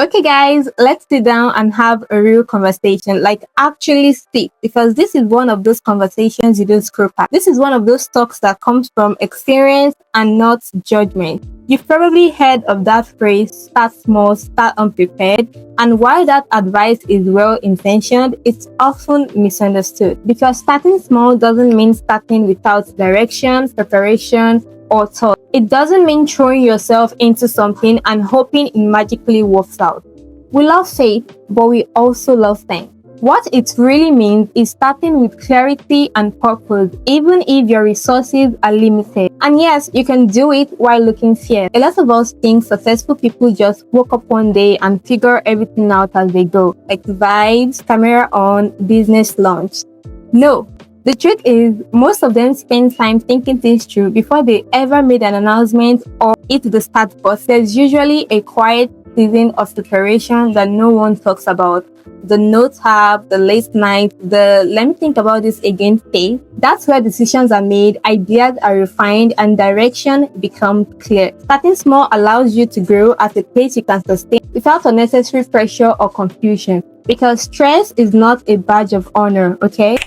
Okay, guys, let's sit down and have a real conversation. Like, actually speak, because this is one of those conversations you don't screw past. This is one of those talks that comes from experience and not judgment. You've probably heard of that phrase, start small, start unprepared. And while that advice is well intentioned, it's often misunderstood because starting small doesn't mean starting without direction, preparation, or thought. It doesn't mean throwing yourself into something and hoping it magically works out. We love faith, but we also love things. What it really means is starting with clarity and purpose, even if your resources are limited. And yes, you can do it while looking fierce. A lot of us think successful people just woke up one day and figure everything out as they go, like vibes, camera on, business launch. No, the truth is, most of them spend time thinking things through before they ever made an announcement or hit the start button. There's usually a quiet season of preparation that no one talks about. The notes app, the late night, the let me think about this again phase. That's where decisions are made, ideas are refined, and direction becomes clear. Starting small allows you to grow at a pace you can sustain without unnecessary pressure or confusion. Because stress is not a badge of honor, okay?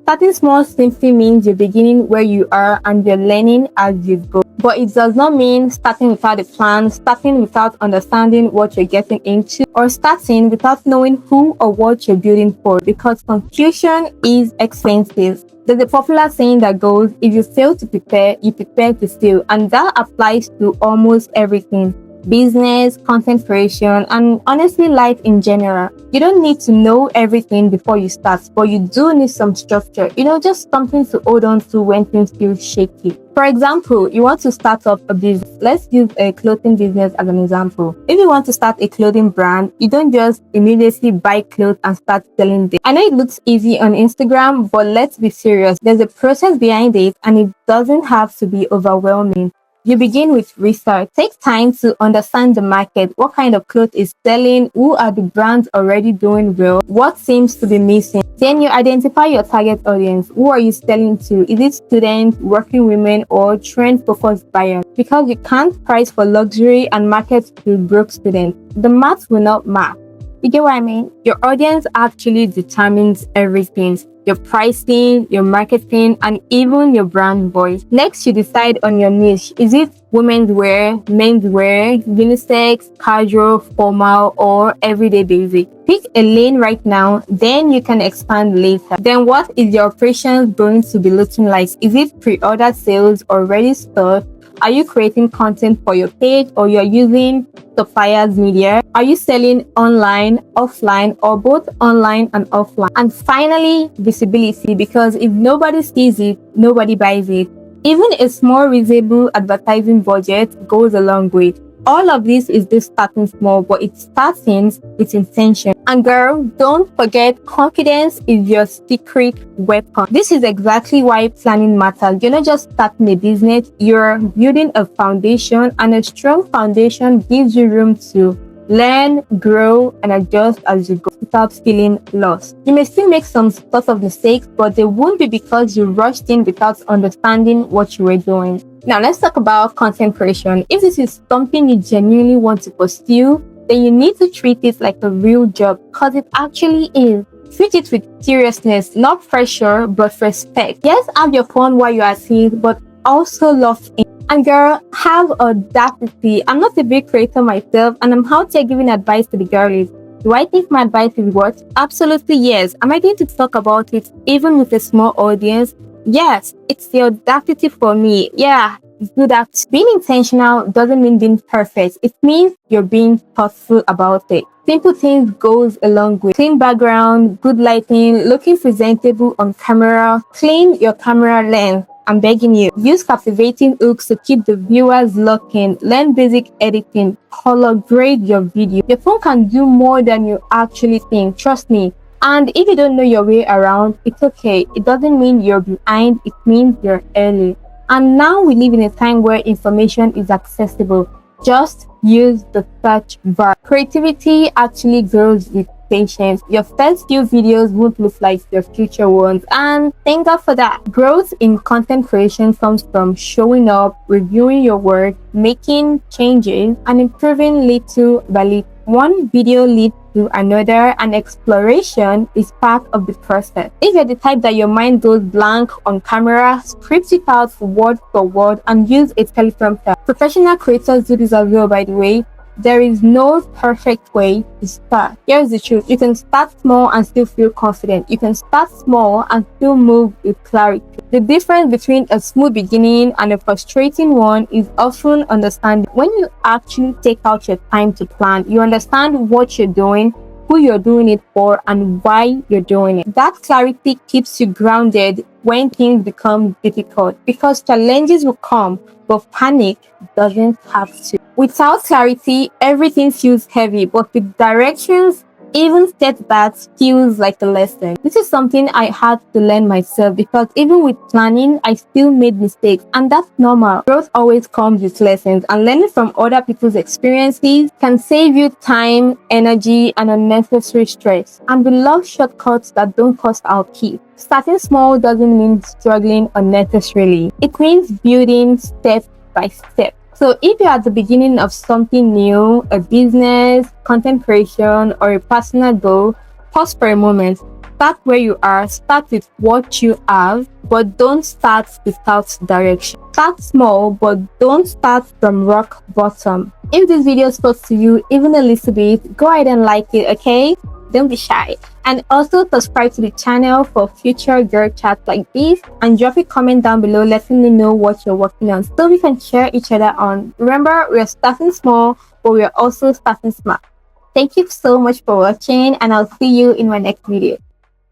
Starting small simply means you're beginning where you are and you're learning as you go. But it does not mean starting without a plan, starting without understanding what you're getting into, or starting without knowing who or what you're building for, because confusion is expensive. There's a popular saying that goes, if you fail to prepare, you prepare to fail. And that applies to almost everything. Business, content creation, and honestly life in general. You don't need to know everything before you start, but you do need some structure, just something to hold on to when things feel shaky. For example, you want to start up a business. Let's use a clothing business as an example. If you want to start a clothing brand, you don't just immediately buy clothes and start selling them. I know it looks easy on Instagram, but let's be serious. There's a process behind it, and it doesn't have to be overwhelming. You begin with research. Take time to understand the market. What kind of clothes is selling? Who are the brands already doing well? What seems to be missing? Then you identify your target audience. Who are you selling to? Is it students, working women, or trend-focused buyers? Because you can't price for luxury and market to broke students. The math will not match. You get what I mean? Your audience actually determines everything. Your pricing, your marketing, and even your brand voice. Next, you decide on your niche. Is it women's wear, men's wear, unisex, casual, formal, or everyday basic? Pick a lane right now, then you can expand later. Then what is your operations going to be looking like? Is it pre-order sales or ready stock? Are you creating content for your page, or you're using suppliers media? Are you selling online, offline, or both online and offline? And finally, visibility, because if nobody sees it, nobody buys it. Even a small reasonable advertising budget goes a long way. All of this is just starting small, but it starts with intention. And girl, don't forget, confidence is your secret weapon. This is exactly why planning matters. You're not just starting a business, you're building a foundation, and a strong foundation gives you room to learn, grow, and adjust as you go without feeling lost. You may still make some sort of mistakes, but they won't be because you rushed in without understanding what you were doing. Now, let's talk about content creation. If this is something you genuinely want to pursue, then you need to treat it like a real job, because it actually is. Treat it with seriousness, not pressure, but respect. Yes, have your fun while you're at it, but also love it. And girl, have audacity. I'm not a big creator myself, and I'm out here giving advice to the girlies. Do I think my advice is what? Absolutely yes. Am I going to talk about it even with a small audience? Yes, it's the audacity for me. Yeah, do that. Being intentional doesn't mean being perfect. It means you're being thoughtful about it. Simple things goes a long way. Clean background, good lighting, looking presentable on camera. Clean your camera lens. I'm begging you. Use captivating hooks to keep the viewers locked in. Learn basic editing. Color grade your video. Your phone can do more than you actually think. Trust me. And if you don't know your way around, it's okay. It doesn't mean you're behind. It means you're early. And now we live in a time where information is accessible. Just use the search bar. Creativity actually grows with patience. Your first few videos won't look like your future ones, and thank God for that. Growth in content creation comes from showing up, reviewing your work, making changes, and improving little by little. One video leads to another, and exploration is part of the process. If you're the type that your mind goes blank on camera, script it out word for word and use a teleprompter. Professional creators do this as well, by the way. There is no perfect way to start. Here's the truth. You can start small and still feel confident. You can start small and still move with clarity. The difference between a smooth beginning and a frustrating one is often understanding. When you actually take out your time to plan, you understand what you're doing, who you're doing it for, and why you're doing it. That clarity keeps you grounded when things become difficult, because challenges will come, but panic doesn't have to. Without clarity, everything feels heavy, but with directions, even setbacks feels like a lesson. This is something I had to learn myself, because even with planning, I still made mistakes, and that's normal. Growth always comes with lessons, and learning from other people's experiences can save you time, energy, and unnecessary stress. And we love shortcuts that don't cost our keep. Starting small doesn't mean struggling unnecessarily. It means building step by step. So if you're at the beginning of something new, a business, content creation, or a personal goal, pause for a moment. Start where you are, start with what you have, but don't start without direction. Start small, but don't start from rock bottom. If this video spoke to you even a little bit, go ahead and like it, okay? Don't be shy. And also subscribe to the channel for future girl chats like this, and drop a comment down below letting me know what you're working on so we can cheer each other on. Remember, we're starting small, but we're also starting smart. Thank you so much for watching, and I'll see you in my next video.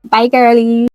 Bye, girlies.